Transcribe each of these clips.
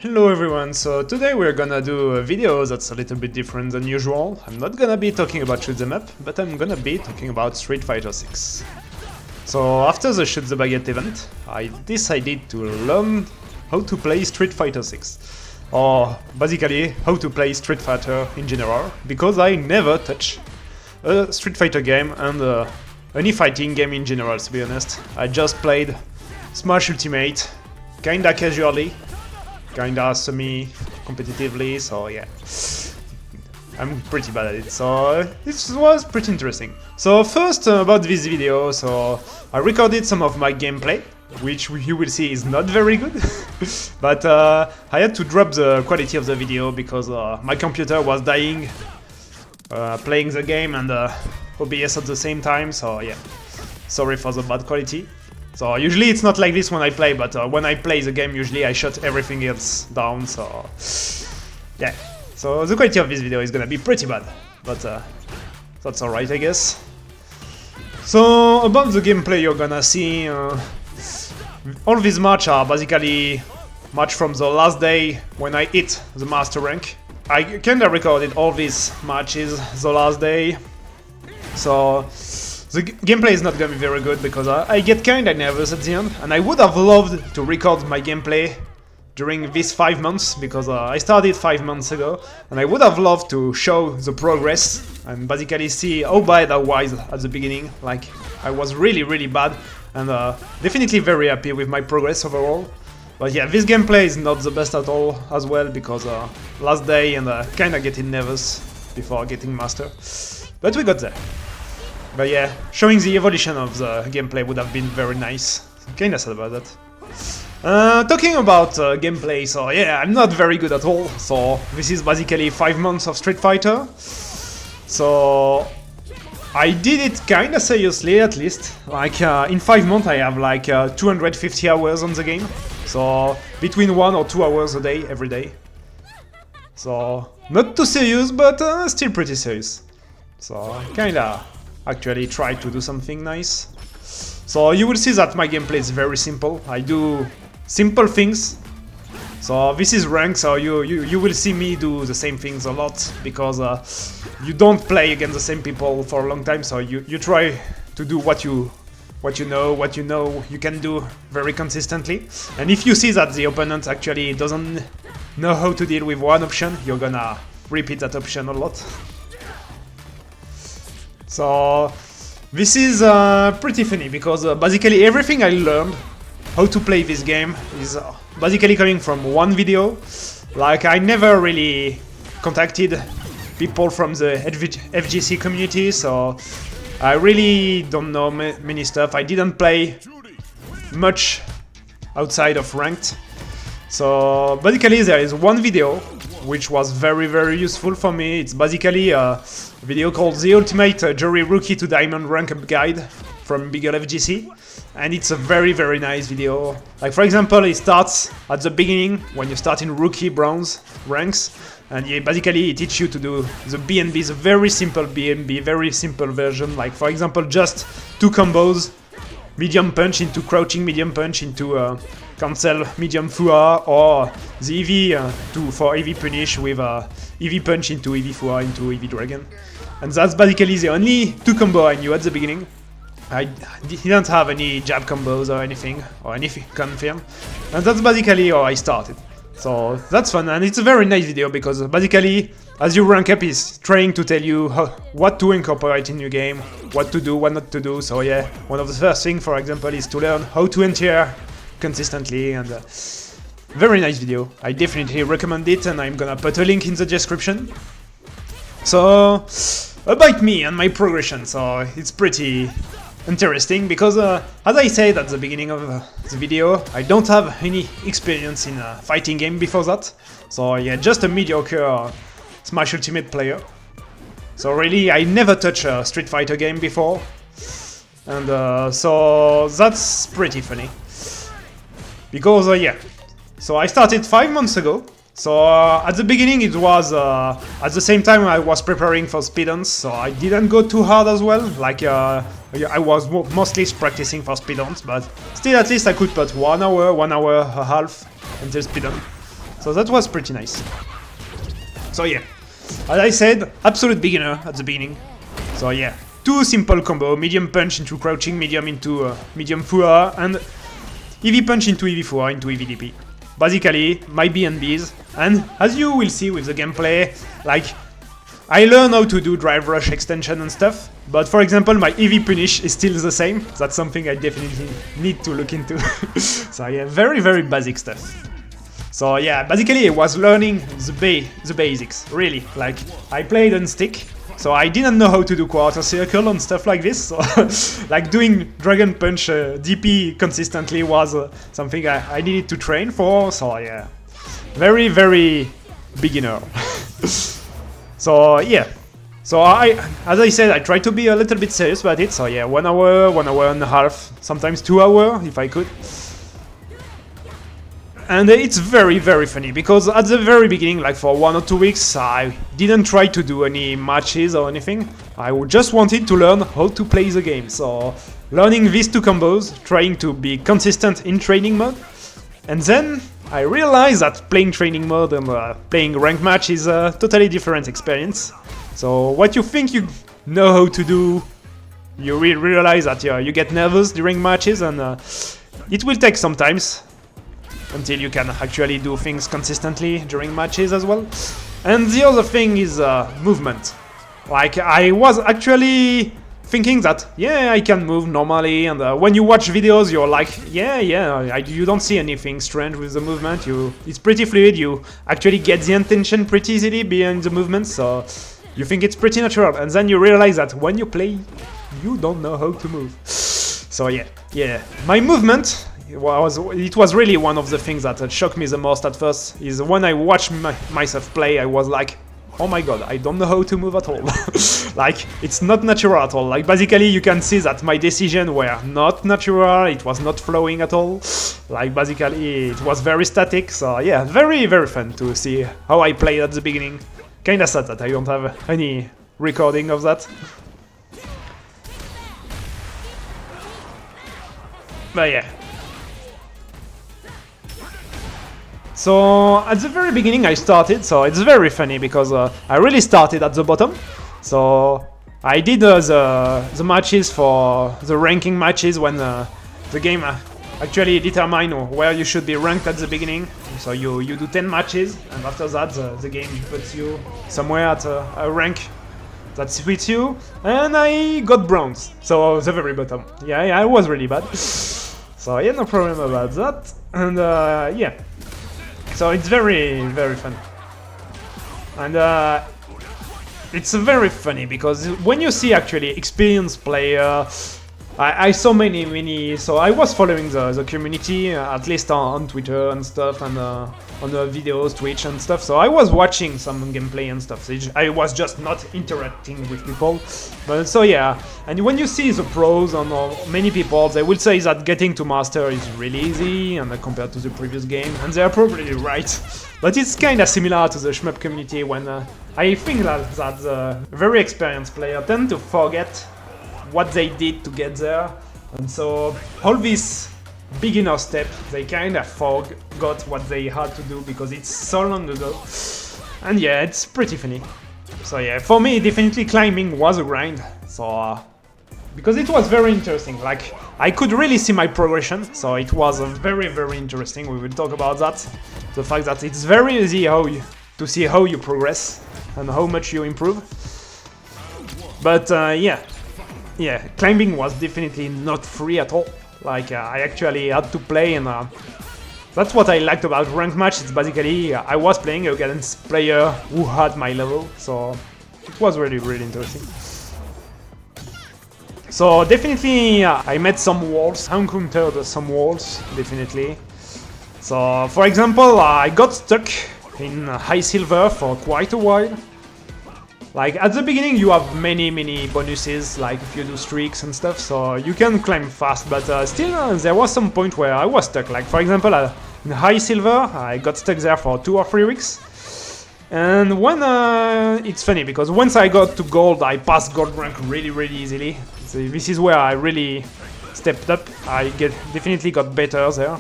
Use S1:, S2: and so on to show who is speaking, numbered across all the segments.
S1: Hello everyone, so today we're gonna do a video that's a little bit different than usual. I'm not gonna be talking about Shoot 'em Up, but I'm gonna be talking about Street Fighter 6. So after the Shoot the Baguette event, I decided to learn how to play Street Fighter 6. Or basically, how to play Street Fighter in general, because I never touch a Street Fighter game and any fighting game in general, to be honest. I just played Smash Ultimate, kinda casually, kinda semi-competitively, so yeah. I'm pretty bad at it, so this was pretty interesting. So first about this video, so I recorded some of my gameplay, which you will see is not very good, but I had to drop the quality of the video because my computer was dying playing the game and OBS at the same time, so yeah, sorry for the bad quality. So usually it's not like this when I play, but when I play the game usually I shut everything else down, so yeah. So the quality of this video is gonna be pretty bad, but that's alright, I guess. So about the gameplay you're gonna see, all these matches are basically match from the last day when I hit the master rank. I kinda recorded all these matches the last day, so the gameplay is not gonna be very good because I get kinda nervous at the end, and I would have loved to record my gameplay during these 5 months because I started 5 months ago, and I would have loved to show the progress and basically see how bad I was at the beginning. Like, I was really bad, and definitely very happy with my progress overall. But yeah, this gameplay is not the best at all as well because last day and kinda getting nervous before getting master, but we got there. But yeah, showing the evolution of the gameplay would have been very nice. Kinda sad about that. Talking about gameplay, so yeah, I'm not very good at all. So this is basically 5 months of Street Fighter. So I did it kinda seriously, at least. Like in 5 months I have like 250 hours on the game. So between 1 or 2 hours a day, every day. So not too serious, but still pretty serious. So kinda actually try to do something nice. So you will see that my gameplay is very simple. I do simple things. So this is ranked, so you will see me do the same things a lot because you don't play against the same people for a long time. So you try to do what you know you can do very consistently. And if you see that the opponent actually doesn't know how to deal with one option, you're gonna repeat that option a lot. So this is pretty funny because basically everything I learned how to play this game is basically coming from one video. Like, I never really contacted people from the FGC community, so I really don't know many stuff. I didn't play much outside of ranked. So basically there is one video which was very useful for me. It's basically a video called The Ultimate Jury Rookie to Diamond Rank Up Guide from BeagleFGC, and it's a very nice video. Like, for example, it starts at the beginning when you start in Rookie Bronze ranks, and basically it teaches you to do the BNB, the very simple BNB, very simple version. Like, for example, just 2 combos, medium punch into crouching medium punch into cancel medium Fua, or the EV for EV punish with EV punch into EV Fua into EV dragon. And that's basically the only 2 combo I knew at the beginning. I didn't have any jab combos or anything confirm, and that's basically how I started. So that's fun, and it's a very nice video because basically as you rank up is trying to tell you what to incorporate in your game, what to do, what not to do. So yeah, one of the first things, for example, is to learn how to enter consistently, and very nice video. I definitely recommend it, and I'm gonna put a link in the description. So about me and my progression, so it's pretty interesting because as I said at the beginning of the video, I don't have any experience in a fighting game before that. So yeah, just a mediocre Smash Ultimate player. So really, I never touched a Street Fighter game before, and so that's pretty funny. Because yeah, so I started 5 months ago. So at the beginning it was at the same time I was preparing for speedruns, so I didn't go too hard as well. Like I was mostly practicing for speedruns, but still at least I could put 1 hour, 1 hour and a half until speedrun. So that was pretty nice. So yeah, as I said, absolute beginner at the beginning. So yeah, 2 simple combo, medium punch into crouching, medium into medium fua, and EV punch into EV fua into EV DP. Basically, my BNBs, and as you will see with the gameplay, like, I learn how to do drive rush extension and stuff, but for example my EV punish is still the same. That's something I definitely need to look into. So yeah, very basic stuff. So yeah, basically I was learning the basics, really. Like, I played on stick, so I didn't know how to do quarter circle and stuff like this. So like doing dragon punch DP consistently was something I needed to train for. So yeah, very beginner. So yeah, so as I said, I try to be a little bit serious about it. So yeah, 1 hour, 1 hour and a half, sometimes 2 hours if I could. And it's very funny, because at the very beginning, like for 1 or 2 weeks, I didn't try to do any matches or anything. I just wanted to learn how to play the game. So learning these 2 combos, trying to be consistent in training mode. And then I realized that playing training mode and playing ranked match is a totally different experience. So what you think you know how to do, you realize that you get nervous during matches, and it will take some time until you can actually do things consistently during matches as well. And the other thing is movement. Like, I was actually thinking that, yeah, I can move normally, and when you watch videos, you're like, you don't see anything strange with the movement. It's pretty fluid. You actually get the intention pretty easily behind the movement, so you think it's pretty natural. And then you realize that when you play, you don't know how to move. So yeah, my movement, it was really one of the things that shocked me the most at first. Is when I watched myself play, I was like, oh my god, I don't know how to move at all. Like, it's not natural at all. Like, basically you can see that my decisions were not natural, it was not flowing at all. Like, basically it was very static. So yeah, very fun to see how I played at the beginning. Kinda sad that I don't have any recording of that. But yeah. So at the very beginning I started, so it's very funny because I really started at the bottom. So I did the matches for the ranking matches when the game actually determine where you should be ranked at the beginning. So you do 10 matches, and after that the game puts you somewhere at a rank that suits you. And I got bronze, so the very bottom. Yeah, I was really bad. So yeah, no problem about that. And yeah. So it's very fun, and it's very funny because when you see actually experienced player, I saw many. So I was following the community, at least on Twitter and stuff, and on the videos, Twitch and stuff. So I was watching some gameplay and stuff. I was just not interacting with people. But so yeah, and when you see the pros on many people, they will say that getting to master is really easy and compared to the previous game, and they are probably right. But it's kind of similar to the shmup community when I think that the very experienced player tend to forget what they did to get there, and so all these beginner steps, they kind of forgot what they had to do because it's so long ago. And yeah, it's pretty funny. So yeah, for me definitely climbing was a grind, so because it was very interesting. Like, I could really see my progression, so it was very interesting. We will talk about that, the fact that it's very easy to see how you progress and how much you improve. But yeah, climbing was definitely not free at all. Like, I actually had to play, and that's what I liked about ranked match. It's basically I was playing against a player who had my level, so it was really interesting. So definitely I met some walls, I encountered some walls, definitely. So for example, I got stuck in high silver for quite a while. Like, at the beginning you have many bonuses, like if you do streaks and stuff, so you can climb fast, but still there was some point where I was stuck. Like, for example, in high silver I got stuck there for 2 or 3 weeks. And when it's funny because once I got to gold, I passed gold rank really easily. So this is where I really stepped up. I definitely got better there.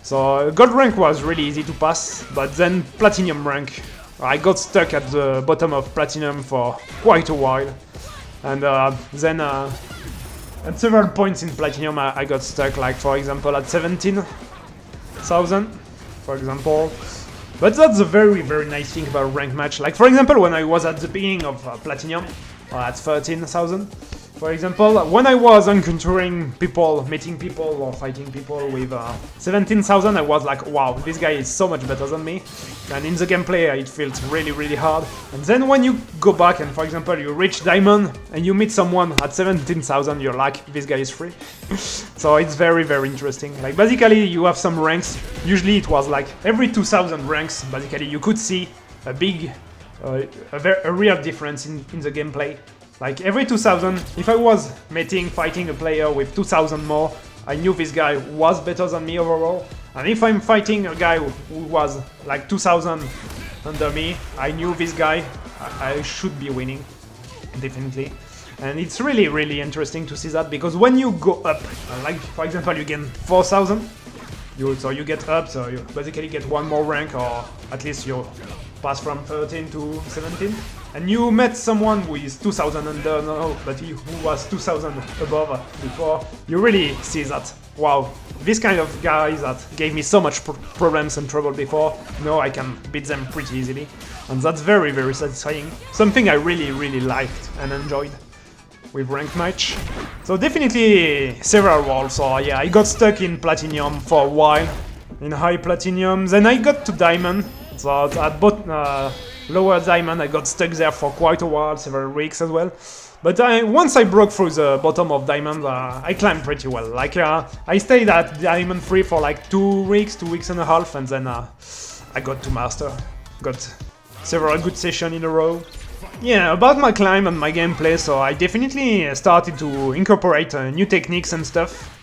S1: So gold rank was really easy to pass, but then platinum rank, I got stuck at the bottom of platinum for quite a while. And then at several points in platinum I got stuck, like for example at 17,000, for example. But that's a very nice thing about rank match. Like for example when I was at the beginning of platinum, at 13,000, for example, when I was encountering people, meeting people or fighting people with 17,000, I was like, wow, this guy is so much better than me. And in the gameplay it feels really hard. And then when you go back and for example you reach diamond and you meet someone at 17,000, you're like, this guy is free. So it's very interesting. Like basically you have some ranks, usually it was like every 2,000 ranks, basically you could see a big, a real difference in the gameplay. Like every 2,000, if I was fighting a player with 2,000 more, I knew this guy was better than me overall. And if I'm fighting a guy who was like 2,000 under me, I knew this guy, I should be winning, definitely. And it's really interesting to see that, because when you go up, like for example you gain 4,000, so you get up, so you basically get one more rank, or at least you pass from 13 to 17. And you met someone who is 2,000 under now, but who was 2,000 above before, you really see that, wow, this kind of guys that gave me so much problems and trouble before, now I can beat them pretty easily. And that's very satisfying. Something I really liked and enjoyed with ranked match. So definitely several walls. So yeah, I got stuck in platinum for a while, in high platinum, then I got to diamond. So at lower diamond, I got stuck there for quite a while, several weeks as well. But once I broke through the bottom of diamond, I climbed pretty well. Like I stayed at diamond 3 for like 2 weeks and a half, and then I got to master. Got several good sessions in a row. Yeah, about my climb and my gameplay, so I definitely started to incorporate new techniques and stuff.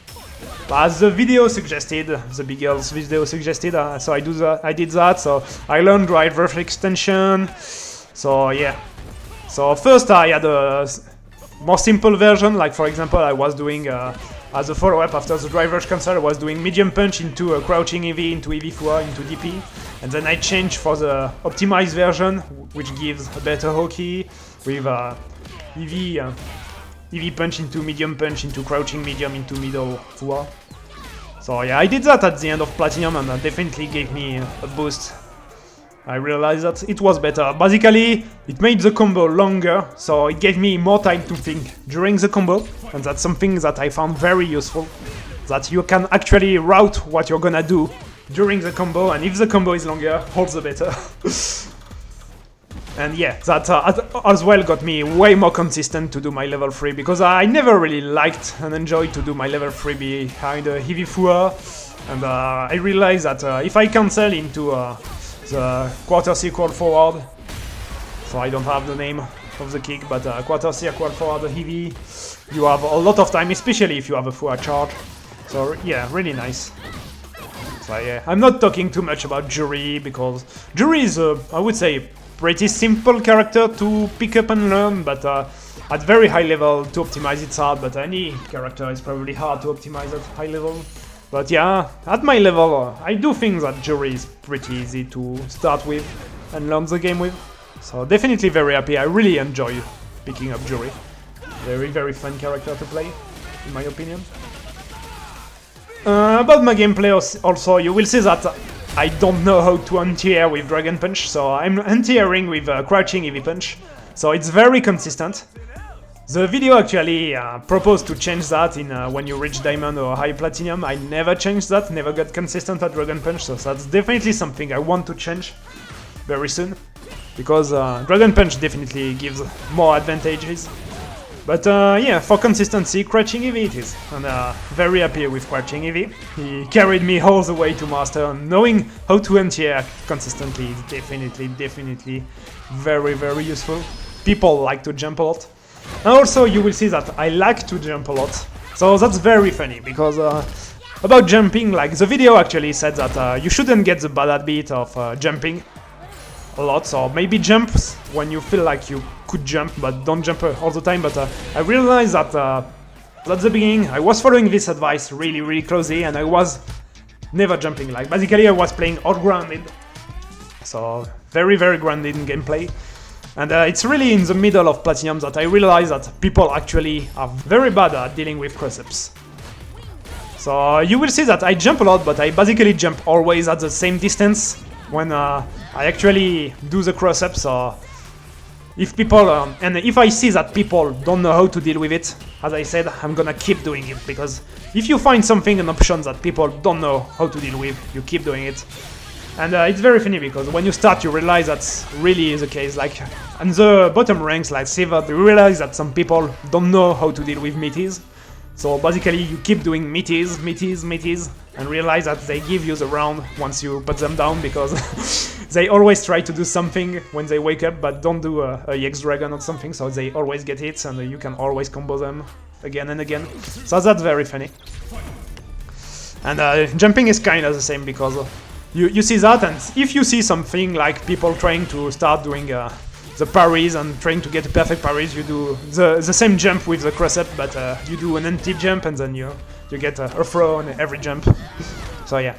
S1: As the video suggested, the Beagle's video suggested, so I did that. So I learned driver extension. So yeah. So first I had a more simple version, like for example I was doing as a follow-up after the driver's cancel, I was doing medium punch into a crouching EV, into EV Fua, into DP, and then I changed for the optimized version, which gives a better hockey with EV punch into medium punch, into crouching medium, into middle Fua. So yeah, I did that at the end of platinum, and that definitely gave me a boost. I realized that it was better. Basically, it made the combo longer, so it gave me more time to think during the combo, and that's something that I found very useful. That you can actually route what you're gonna do during the combo, and if the combo is longer, all the better. And yeah, that as well got me way more consistent to do my level 3, because I never really liked and enjoyed to do my level 3 behind a heavy Fua, and I realized that if I cancel into the quarter circle forward, so I don't have the name of the kick, but quarter circle forward heavy, you have a lot of time, especially if you have a Fua charge. So yeah, really nice. So yeah, I'm not talking too much about Jury, because Jury is, I would say, pretty simple character to pick up and learn, but at very high level to optimize it's hard, but any character is probably hard to optimize at high level. But yeah, at my level, I do think that Jury is pretty easy to start with and learn the game with. So definitely very happy, I really enjoy picking up Jury. Very fun character to play, in my opinion. About my gameplay also, you will see that I don't know how to anti-air with Dragon Punch, so I'm anti-airing with crouching EV Punch, so it's very consistent. The video actually proposed to change that in when you reach Diamond or High Platinum. I never changed that, never got consistent at Dragon Punch, so that's definitely something I want to change very soon, because Dragon Punch definitely gives more advantages. But yeah, for consistency, Crouching EV it is, and very happy with Crouching EV. He carried me all the way to Master, and knowing how to anti-air consistently is definitely very useful. People like to jump a lot. And also you will see that I like to jump a lot, so that's very funny, because about jumping, like the video actually said that you shouldn't get the bad habit of jumping a lot, so maybe jump when you feel like you could jump, but don't jump all the time. But I realized that at the beginning I was following this advice really closely, and I was never jumping. Like basically I was playing out-grounded, so very grounded in gameplay. And it's really in the middle of Platinum that I realized that people actually are very bad at dealing with cross-ups. So you will see that I jump a lot, but I basically jump always at the same distance when I actually do the cross-up. So if people, and if I see that people don't know how to deal with it, as I said, I'm gonna keep doing it, because if you find something, an option that people don't know how to deal with, you keep doing it. And it's very funny, because when you start, you realize that's really the case. Like, on the bottom ranks, like Silver, you realize that some people don't know how to deal with meaties. So basically, you keep doing meaties, and realize that they give you the round once you put them down, because they always try to do something when they wake up, but don't do a EX Dragon or something, so they always get hits, and you can always combo them again and again. So that's very funny. And jumping is kind of the same, because you see that, and if you see something like people trying to start doing the parries and trying to get perfect parries, you do the same jump with the cross-up, but you do an empty jump, and then you get a throw on every jump. So yeah,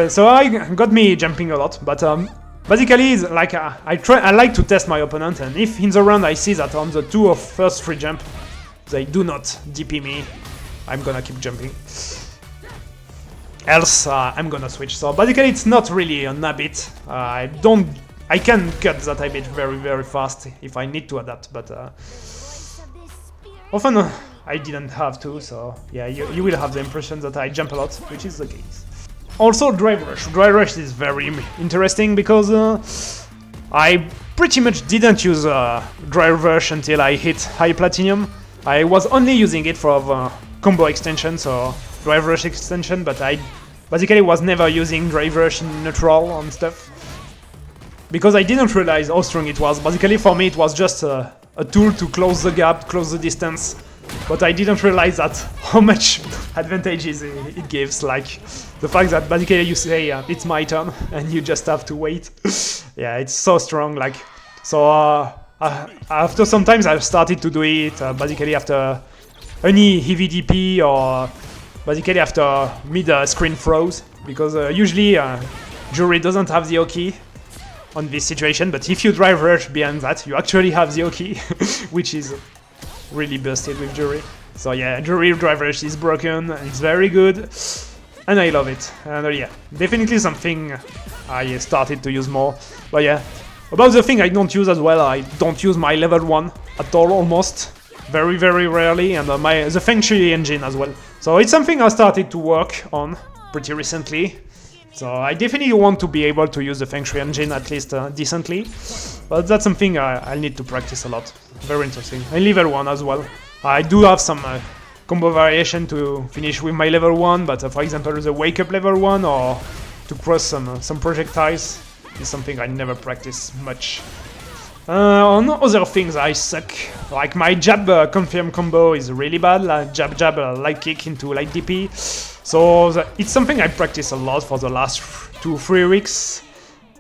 S1: so I got me jumping a lot, but basically like I like to test my opponent, and if in the round I see that on the two of first three jump they do not DP me, I'm gonna keep jumping. Else I'm gonna switch. So basically it's not really an habit. I can cut that habit very fast if I need to adapt, but often I didn't have to, so yeah, you will have the impression that I jump a lot, which is the case. Also Drive Rush. Drive Rush is very interesting, because I pretty much didn't use Drive Rush until I hit high Platinum. I was only using it for the combo extension, so Drive Rush extension, but I basically was never using Drive Rush in neutral and stuff, because I didn't realize how strong it was. Basically for me it was just a tool to close the gap, close the distance, but I didn't realize that how much advantages it gives, like the fact that basically you say it's my turn and you just have to wait. Yeah, it's so strong. Like, so after sometimes I've started to do it basically after any heavy DP, or basically after mid-screen throws, because usually Jury doesn't have the Oki on this situation, but if you Drive Rush behind that, you actually have the Oki, which is really busted with Jury. So yeah, Jury Drive Rush is broken, it's very good, and I love it. And yeah, definitely something I started to use more. But yeah, about the thing I don't use as well, I don't use my level 1 at all, almost. Very rarely, and the Feng Shui engine as well. So it's something I started to work on pretty recently. So I definitely want to be able to use the Feng Shui engine at least decently, but that's something I'll need to practice a lot. Very interesting. And level 1 as well. I do have some combo variation to finish with my level 1, but for example the wake up level 1 or to cross some projectiles is something I never practice much. On other things I suck, like my jab confirm combo is really bad, like jab light kick into light DP. So it's something I practice a lot for the last 2-3 weeks.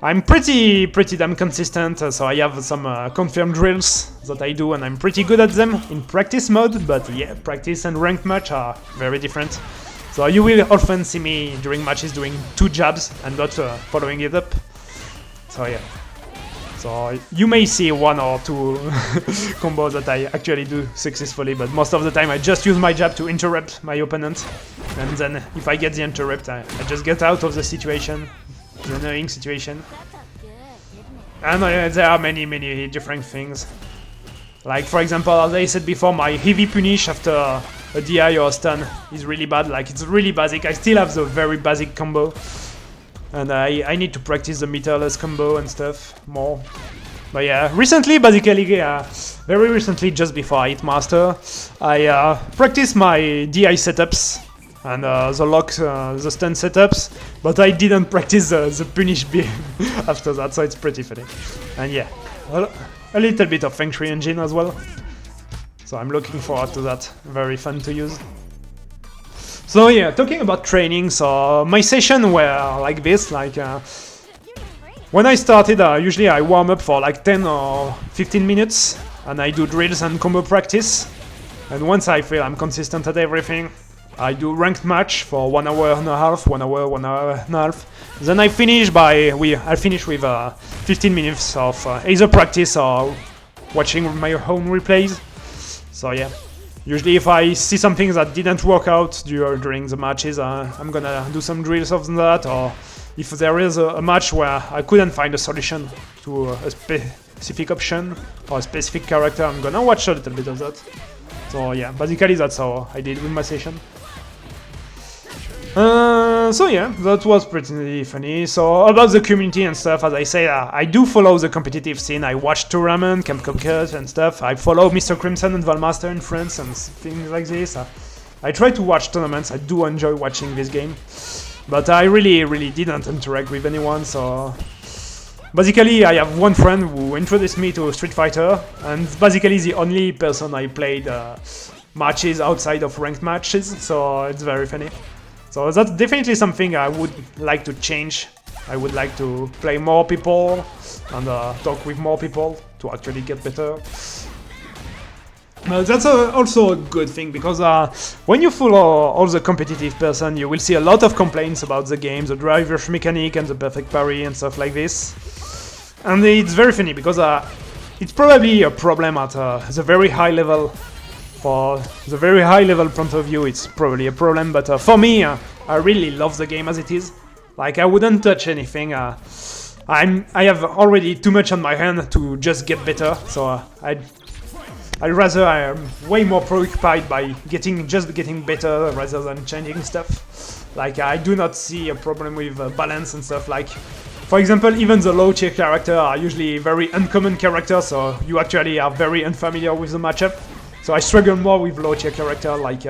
S1: I'm pretty damn consistent, so I have some confirmed drills that I do, and I'm pretty good at them in practice mode, but yeah, practice and ranked match are very different. So you will often see me during matches doing 2 jabs and not following it up. So yeah. So you may see 1 or 2 combos that I actually do successfully, but most of the time I just use my jab to interrupt my opponent, and then if I get the interrupt, I just get out of the situation, the annoying situation. And there are many different things. Like for example, as I said before, my heavy punish after a DI or a stun is really bad. Like, it's really basic. I still have the very basic combo. And I need to practice the meterless combo and stuff more. But yeah, recently, basically, very recently, just before I hit Master, I practiced my DI setups and the lock, the stun setups, but I didn't practice the punish beam after that, so it's pretty funny. And yeah, a little bit of Feng Shui engine as well. So I'm looking forward to that, very fun to use. So yeah, talking about training, so my session were like this, like when I started, usually I warm up for like 10 or 15 minutes, and I do drills and combo practice, and once I feel I'm consistent at everything, I do ranked match for 1 hour and a half, 1 hour, 1 hour and a half. Then I finish with 15 minutes of either practice or watching my own replays. So yeah, usually if I see something that didn't work out during the matches, I'm gonna do some drills of that, or if there is a match where I couldn't find a solution to a specific option or a specific character, I'm gonna watch a little bit of that. So yeah, basically that's how I did with my session. So yeah, that was pretty funny. So about the community and stuff, as I say, I do follow the competitive scene. I watch tournament, Camp Conquest and stuff. I follow Mr. Crimson and Valmaster in France and things like this. I try to watch tournaments. I do enjoy watching this game, but I really didn't interact with anyone. So basically, I have one friend who introduced me to Street Fighter, and basically the only person I played matches outside of ranked matches. So it's very funny. So that's definitely something I would like to change. I would like to play more people and talk with more people to actually get better. That's also a good thing, because when you follow all the competitive person, you will see a lot of complaints about the game, the driver mechanic and the perfect parry and stuff like this. And it's very funny because it's probably a problem at the very high level. For the very high level point of view, it's probably a problem, but for me, I really love the game as it is. Like, I wouldn't touch anything. I have already too much on my hand to just get better, so I am way more preoccupied by getting better rather than changing stuff. Like, I do not see a problem with balance and stuff. Like, for example, even the low tier characters are usually very uncommon characters, so you actually are very unfamiliar with the matchup. So I struggle more with low tier characters like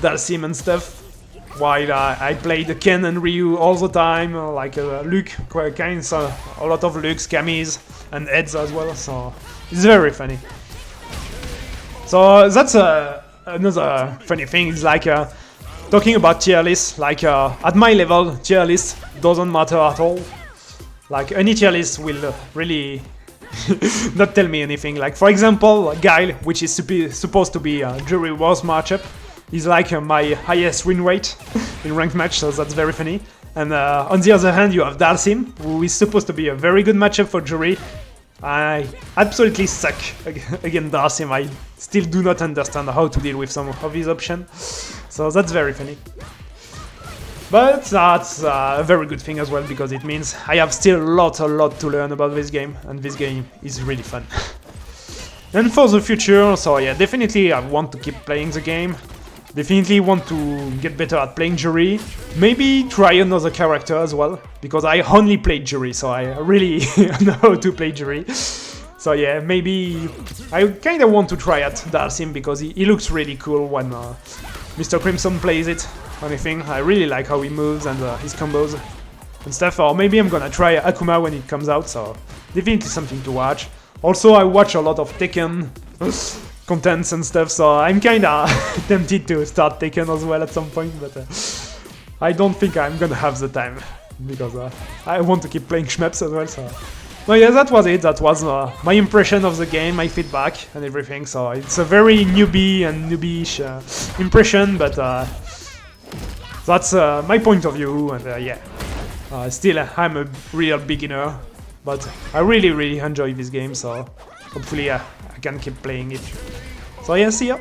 S1: Dalsim and stuff, while I play the Ken and Ryu all the time, like Luke, a lot of Lukes, Camis, and Eds as well, so it's very funny. So that's another funny thing, is like talking about tier lists, like at my level, tier list doesn't matter at all. Like, any tier list will really not tell me anything. Like, for example, Guile, which is supposed to be a jury wars matchup, is like my highest win rate in ranked match, so that's very funny. And on the other hand, you have Dalsim, who is supposed to be a very good matchup for jury. I absolutely suck against Dalsim. I still do not understand how to deal with some of his options, so that's very funny. But that's a very good thing as well, because it means I have still a lot to learn about this game, and this game is really fun. And for the future, so yeah, definitely I want to keep playing the game. Definitely want to get better at playing jury. Maybe try another character as well, because I only played jury, so I really know how to play jury. So yeah, maybe I kind of want to try out Dalsim, because he looks really cool when Mr. Crimson plays it. Anything. I really like how he moves and his combos and stuff. Or maybe I'm gonna try Akuma when it comes out, so definitely something to watch. Also, I watch a lot of Tekken contents and stuff, so I'm kinda tempted to start Tekken as well at some point, but I don't think I'm gonna have the time, because I want to keep playing shmups as well, so... No, yeah, that was it. That was my impression of the game, my feedback and everything, so it's a very newbie and newbie-ish impression, but that's my point of view, and yeah, still I'm a real beginner, but I really enjoy this game, so hopefully I can keep playing it. So yeah, see ya!